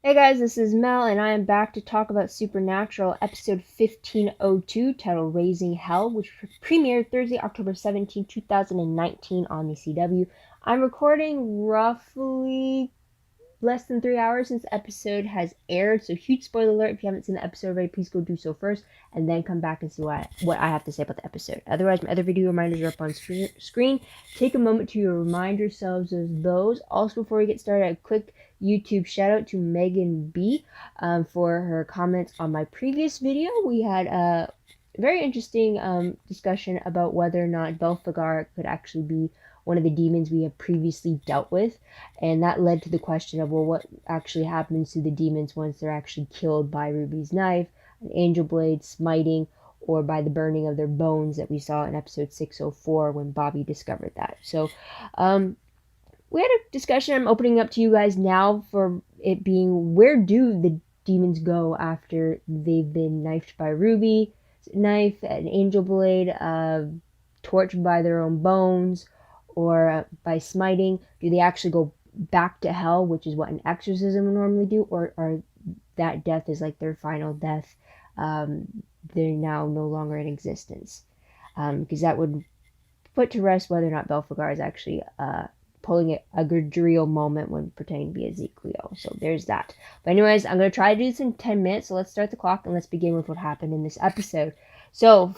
Hey guys, this is Mel, and I am back to talk about Supernatural, episode 1502, titled Raising Hell, which premiered Thursday, October 17, 2019 on the CW. I'm recording roughly less than 3 hours since the episode has aired, so huge spoiler alert. If you haven't seen the episode already, please go do so first, and then come back and see what I have to say about the episode. Otherwise, my other video reminders are up on screen. Take a moment to remind yourselves of those. Also, before we get started, a quick YouTube shout out to Megan B for her comments on my previous video. We had a very interesting discussion about whether or not Belphegor could actually be one of the demons we have previously dealt with, and that led to the question of, well, what actually happens to the demons once they're actually killed by Ruby's knife, an angel blade, smiting, or by the burning of their bones that we saw in episode 604 when Bobby discovered that. So we had a discussion I'm opening up to you guys now for it being, where do the demons go after they've been knifed by Ruby, knife, an angel blade, tortured by their own bones, or by smiting? Do they actually go back to hell, which is what an exorcism would normally do, or that death is like their final death? They're now no longer in existence, because that would put to rest whether or not Belphegor is actually pulling a Gadriel moment when pretending to be Ezekiel. So there's that. But anyways, I'm going to try to do this in 10 minutes, so let's start the clock and let's begin with what happened in this episode. So,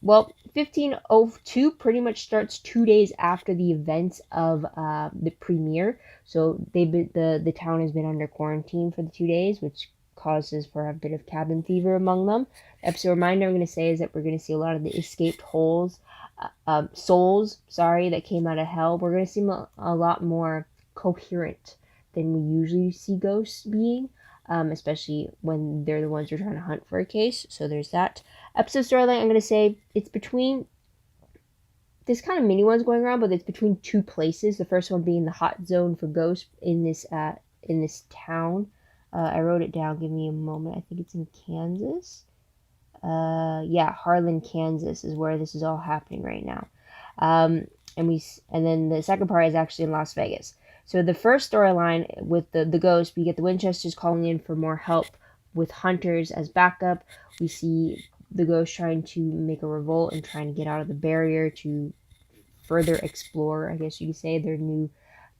well, 1502 pretty much starts 2 days after the events of the premiere. So the town has been under quarantine for the 2 days, which causes for a bit of cabin fever among them. The episode reminder I'm going to say is that we're going to see a lot of the escaped souls, that came out of hell. We're going to see them a lot more coherent than we usually see ghosts being. Especially when they're the ones who are trying to hunt for a case. So there's that. Episode storyline, I'm going to say it's between, there's kind of mini ones going around, but it's between two places. The first one being the hot zone for ghosts in this town. I wrote it down. Give me a moment. I think it's in Kansas. Harlan, Kansas is where this is all happening right now. And then the second part is actually in Las Vegas. So the first storyline with the ghost, we get the Winchesters calling in for more help with hunters as backup. We see the ghost trying to make a revolt and trying to get out of the barrier to further explore, I guess you could say, their new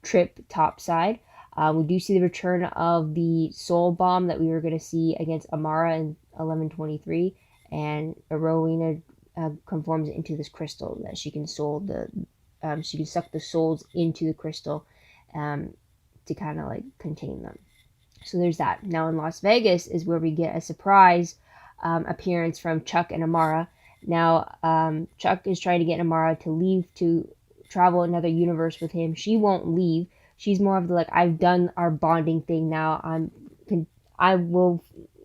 trip topside. We do see the return of the soul bomb that we were going to see against Amara in 1123, and Rowena conforms into this crystal that she can suck the souls into the crystal to kind of like contain them. So there's that. Now in Las Vegas is where we get a surprise appearance from Chuck and Amara. Now Chuck is trying to get Amara to leave to travel another universe with him. She won't leave. She's more of the like, I've done our bonding thing now.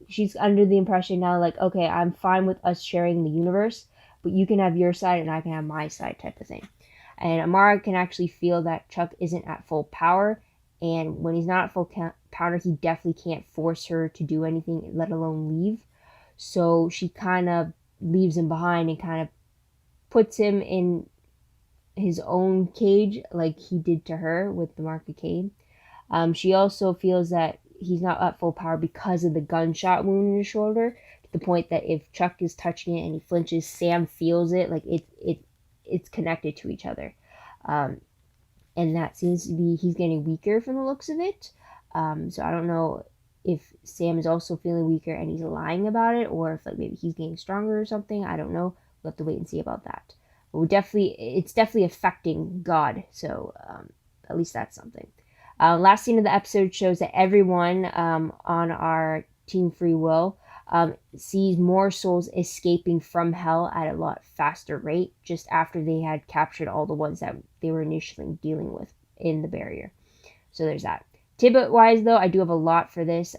She's under the impression now, like, okay, I'm fine with us sharing the universe, but you can have your side and I can have my side type of thing. And Amara can actually feel that Chuck isn't at full power, and when he's not at full power, he definitely can't force her to do anything, let alone leave. So she kind of leaves him behind and kind of puts him in his own cage like he did to her with the Mark of Cain. She also feels that he's not at full power because of the gunshot wound in his shoulder, to the point that if Chuck is touching it and he flinches, Sam feels it, like it's connected to each other. And that seems to be, he's getting weaker from the looks of it. So I don't know if Sam is also feeling weaker and he's lying about it, or if like maybe he's getting stronger or something. I don't know. We'll have to wait and see about that. But it's definitely affecting God. So at least that's something. Last scene of the episode shows that everyone on our Team Free Will sees more souls escaping from hell at a lot faster rate, just after they had captured all the ones that they were initially dealing with in the barrier. So there's that. Tidbit wise though, I do have a lot for this.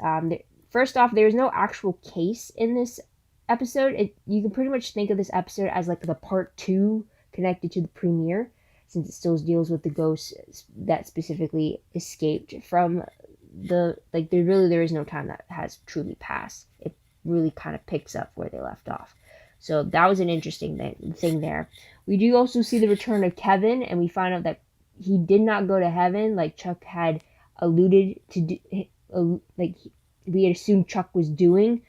First off, there's no actual case in this episode. You can pretty much think of this episode as like the part 2 connected to the premiere, since it still deals with the ghosts that specifically escaped from there is no time that has truly passed. It really kind of picks up where they left off. So that was an interesting thing there. We do also see the return of Kevin, and we find out that he did not go to heaven like Chuck had alluded to like we had assumed Chuck was doing.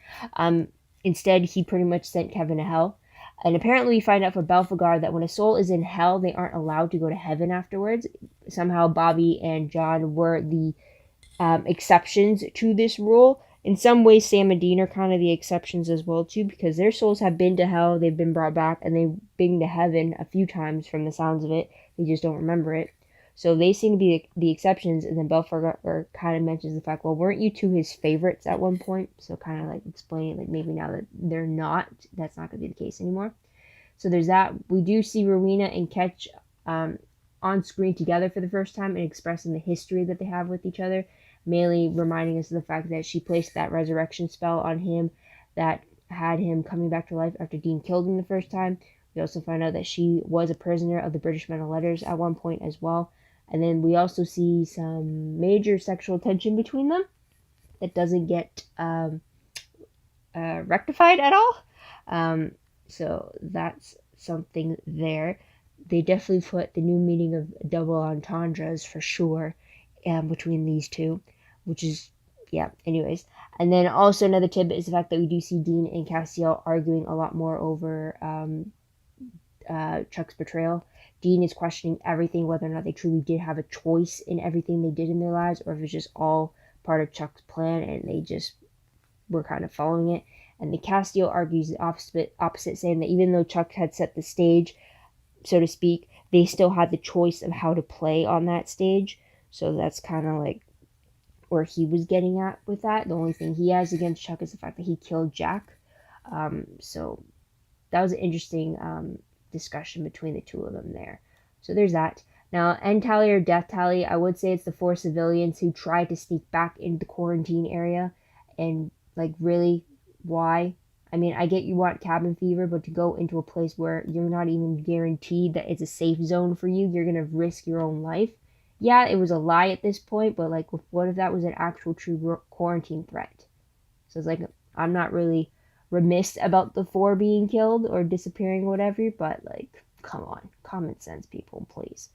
Instead, he pretty much sent Kevin to hell. And apparently, we find out for Belphegor that when a soul is in hell, they aren't allowed to go to heaven afterwards. Somehow, Bobby and John were the exceptions to this rule. In some ways, Sam and Dean are kind of the exceptions as well too, because their souls have been to hell, they've been brought back, and they've been to heaven a few times from the sounds of it. They just don't remember it. So they seem to be the exceptions. And then Belphegor kind of mentions the fact, well, weren't you two his favorites at one point? So kind of like explaining, like maybe now that they're not, that's not going to be the case anymore. So there's that. We do see Rowena and Ketch on screen together for the first time and expressing the history that they have with each other, mainly reminding us of the fact that she placed that resurrection spell on him that had him coming back to life after Dean killed him the first time. We also find out that she was a prisoner of the British Men of Letters at one point as well. And then we also see some major sexual tension between them that doesn't get rectified at all. So that's something there. They definitely put the new meaning of double entendres for sure between these two, which is, yeah, anyways. And then also another tidbit is the fact that we do see Dean and Castiel arguing a lot more over Chuck's betrayal. Dean is questioning everything, whether or not they truly did have a choice in everything they did in their lives, or if it's just all part of Chuck's plan and they just were kind of following it. And the Castiel argues the opposite, saying that even though Chuck had set the stage, so to speak, they still had the choice of how to play on that stage. So that's kind of like where he was getting at with that. The only thing he has against Chuck is the fact that he killed Jack. So that was an interesting discussion between the two of them there. So there's that. Now, end tally or death tally, I would say it's the 4 civilians who tried to sneak back into the quarantine area. And, like, really, why? I mean, I get you want cabin fever, but to go into a place where you're not even guaranteed that it's a safe zone for you, you're going to risk your own life. Yeah, it was a lie at this point, but, like, what if that was an actual true quarantine threat? So it's like, I'm not really remiss about the 4 being killed or disappearing or whatever, but, like, come on. Common sense, people, please.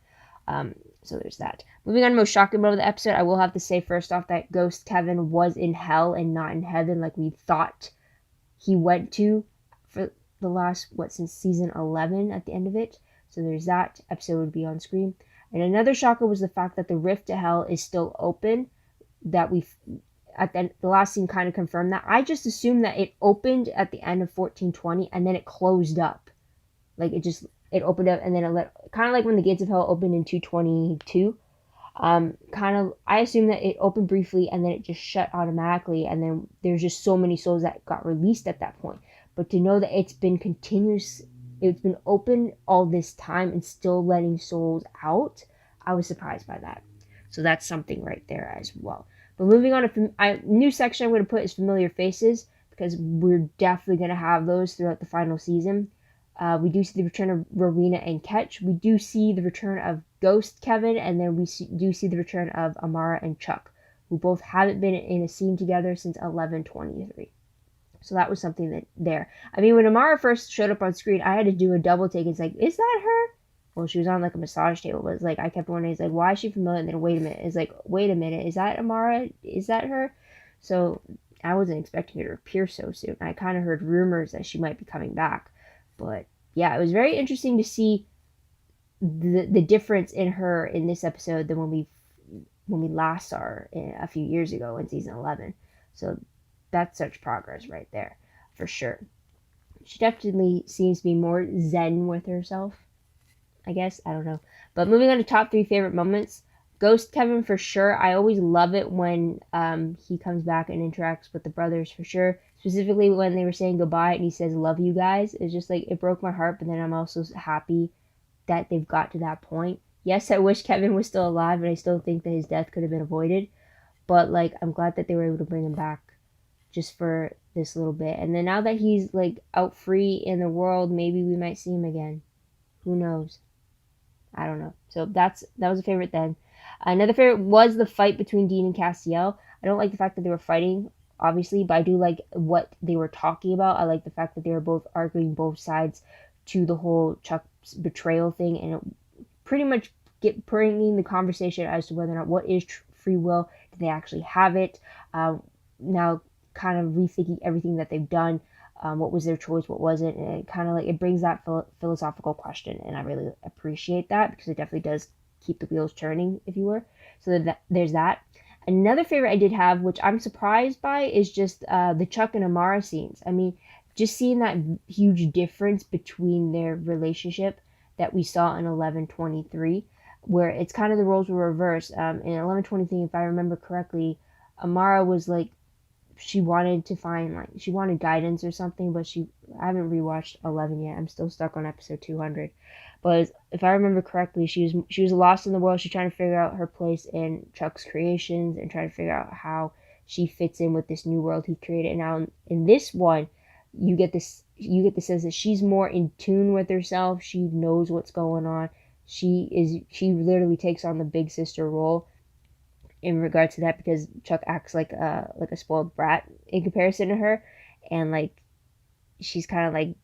So there's that. Moving on to most shocking moment of the episode, I will have to say first off that Ghost Kevin was in hell and not in heaven like we thought he went to for the last, since season 11 at the end of it. So there's that. Episode would be on screen. And another shocker was the fact that the rift to hell is still open. That at the last scene kind of confirmed that. I just assumed that it opened at the end of 1420 and then it closed up. Like it opened up and then it kind of like when the gates of hell opened in 222. I assumed that it opened briefly and then it just shut automatically, and then there's just so many souls that got released at that point. But to know that it's been open all this time and still letting souls out, I was surprised by that. So that's something right there as well. But moving on to new section I'm going to put is familiar faces, because we're definitely going to have those throughout the final season. We do see the return of Rowena and Ketch. We do see the return of Ghost Kevin, and then we do see the return of Amara and Chuck, who both haven't been in a scene together since 11/23. So that was something there. I mean, when Amara first showed up on screen, I had to do a double take. It's like, is that her? Well, she was on like a massage table, but it's like I kept wondering, it's like, why is she familiar? And then wait a minute, it's like, wait a minute, is that Amara? Is that her? So I wasn't expecting her to appear so soon. I kind of heard rumors that she might be coming back. But yeah, it was very interesting to see the difference in her in this episode than when we last saw her a few years ago in season 11. So that's such progress right there, for sure. She definitely seems to be more zen with herself, I guess. I don't know. But moving on to top 3 favorite moments. Ghost Kevin, for sure. I always love it when he comes back and interacts with the brothers, for sure. Specifically when they were saying goodbye and he says, love you guys. It's just like, it broke my heart, but then I'm also happy that they've got to that point. Yes, I wish Kevin was still alive, and I still think that his death could have been avoided. But, like, I'm glad that they were able to bring him back just for this little bit. And then now that he's, like, out free in the world, maybe we might see him again. Who knows? I don't know. So that was a favorite then. Another favorite was the fight between Dean and Castiel. I don't like the fact that they were fighting, obviously, but I do like what they were talking about. I like the fact that they were both arguing both sides to the whole Chuck's betrayal thing, and it pretty much bringing the conversation as to whether or not what is free will? Do they actually have it? Now kind of rethinking everything that they've done. What was their choice? What wasn't? And it kind of like, it brings that philosophical question. And I really appreciate that because it definitely does keep the wheels turning, if you were. So there's that. Another favorite I did have, which I'm surprised by, is just the Chuck and Amara scenes. I mean, just seeing that huge difference between their relationship that we saw in 1123, where it's kind of the roles were reversed. In 1123, if I remember correctly, Amara was like, she wanted to find, like, she wanted guidance or something, but I haven't rewatched 11 yet. I'm still stuck on episode 200. But if I remember correctly, she was lost in the world. She's trying to figure out her place in Chuck's creations and trying to figure out how she fits in with this new world he created. And now in this one, you get the sense that she's more in tune with herself. She knows what's going on. She literally takes on the big sister role in regard to that, because Chuck acts like a spoiled brat in comparison to her, and like she's kind of like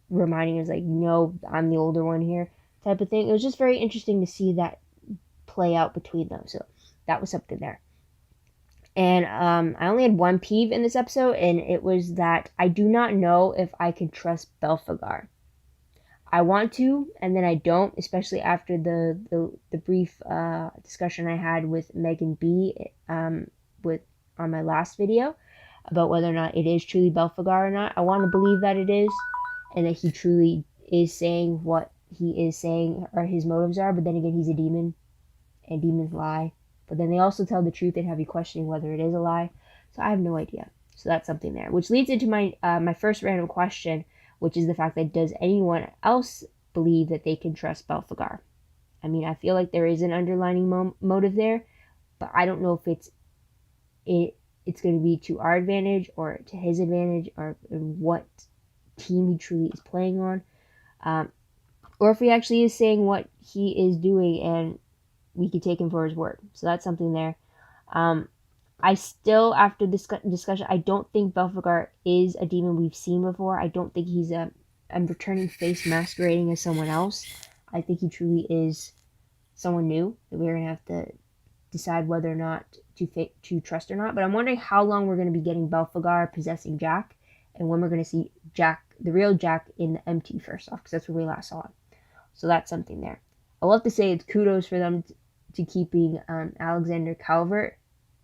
reminding us, like, no, I'm the older one here, type of thing. It was just very interesting to see that play out between them. So that was something there. And I only had one peeve in this episode, and it was that I do not know if I can trust Belphegor. I want to, and then I don't, especially after the brief discussion I had with Megan B on my last video about whether or not it is truly Belphegor or not. I want to believe that it is, and that he truly is saying what he is saying, or his motives are. But then again, he's a demon, and demons lie. But then they also tell the truth and have you questioning whether it is a lie. So I have no idea. So that's something there, which leads into my my first random question, which is the fact that, does anyone else believe that they can trust Belphegor? I mean, I feel like there is an underlining motive there, but I don't know if it's going to be to our advantage or to his advantage, or what team he truly is playing on, or if he actually is saying what he is doing and we could take him for his word. So that's something there. I still, after this discussion, I don't think Belphegor is a demon we've seen before. I don't think he's a returning face masquerading as someone else. I think he truly is someone new that we're going to have to decide whether or not to trust or not. But I'm wondering how long we're going to be getting Belphegor possessing Jack, and when we're going to see Jack, the real Jack, in the MT first off, because that's where we last saw him. So that's something there. I'll have to say it's kudos for them to keeping Alexander Calvert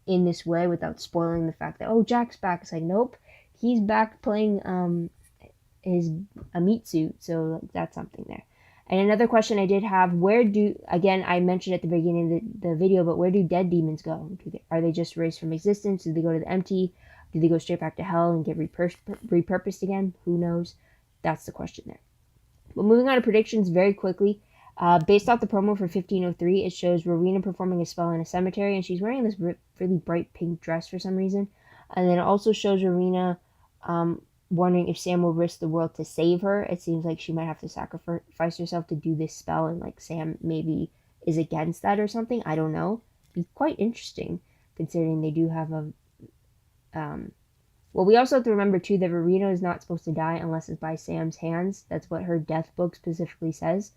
in this way without spoiling the fact that, oh, Jack's back. It's like, nope, he's back playing a meat suit. So that's something there. And another question I did have, again, I mentioned at the beginning of the video, but where do dead demons go? Are they just erased from existence? Do they go to the empty? Do they go straight back to hell and get repurposed again? Who knows? That's the question there. But moving on to predictions very quickly. Based off the promo for 1503, it shows Rowena performing a spell in a cemetery, and she's wearing this really bright pink dress for some reason. And then it also shows Rowena wondering if Sam will risk the world to save her. It seems like she might have to sacrifice herself to do this spell, and like Sam maybe is against that or something. I don't know. It'd be quite interesting, considering they do have a... Well, we also have to remember, too, that Rowena is not supposed to die unless it's by Sam's hands. That's what her death book specifically says.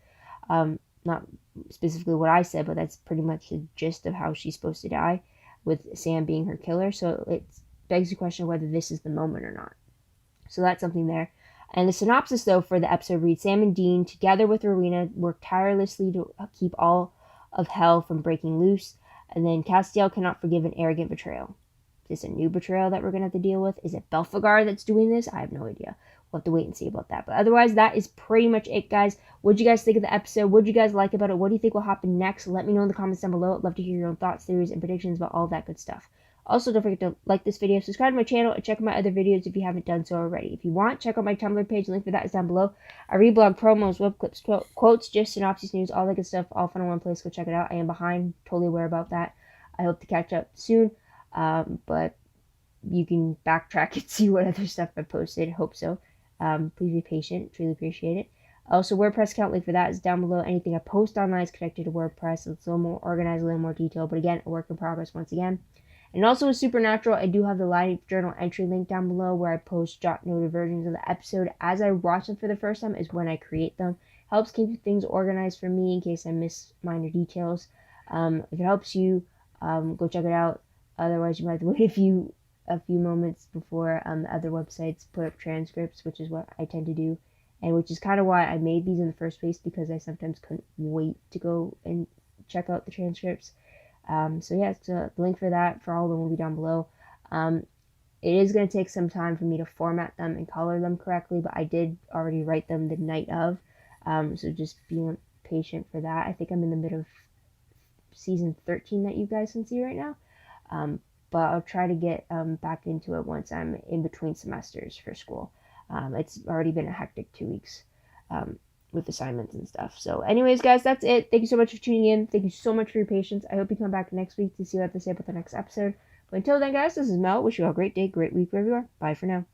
Not specifically what I said, but that's pretty much the gist of how she's supposed to die, with Sam being her killer. So it begs the question whether this is the moment or not. So that's something there. And the synopsis, though, for the episode reads, Sam and Dean, together with Rowena, work tirelessly to keep all of hell from breaking loose. And then Castiel cannot forgive an arrogant betrayal. Is this a new betrayal that we're going to have to deal with? Is it Belphegor that's doing this? I have no idea. We'll have to wait and see about that. But otherwise, that is pretty much it, guys. What did you guys think of the episode? What did you guys like about it? What do you think will happen next? Let me know in the comments down below. I'd love to hear your own thoughts, theories, and predictions about all that good stuff. Also, don't forget to like this video, subscribe to my channel, and check out my other videos if you haven't done so already. If you want, check out my Tumblr page. The link for that is down below. I read blog promos, web clips, quotes, just synopsis, news, all that good stuff, all fun in one place. Go check it out. I am behind, totally aware about that. I hope to catch up soon, but you can backtrack and see what other stuff I posted. Hope so. Please be patient. Truly appreciate it. Also, WordPress account link for that is down below. Anything I post online is connected to WordPress. It's a little more organized, a little more detailed, but again, a work in progress once again. And also with Supernatural, I do have the live journal entry link down below where I post jot noted versions of the episode as I watch them for the first time, is when I create them. Helps keep things organized for me in case I miss minor details. If it helps you, Go check it out. Otherwise, you might have to wait a few moments before other websites put up transcripts, which is what I tend to do, and which is kind of why I made these in the first place, because I sometimes couldn't wait to go and check out the transcripts. So yeah, the link for that, for all of them, will be down below. It is going to take some time for me to format them and color them correctly, but I did already write them the night of, so just be patient for that. I think I'm in the middle of season 13 that you guys can see right now, but I'll try to get back into it once I'm in between semesters for school. It's already been a hectic 2 weeks with assignments and stuff. So anyways, guys, that's it. Thank you so much for tuning in. Thank you so much for your patience. I hope you come back next week to see what I have to say about the next episode. But until then, guys, this is Mel. Wish you all a great day, great week wherever you are. Bye for now.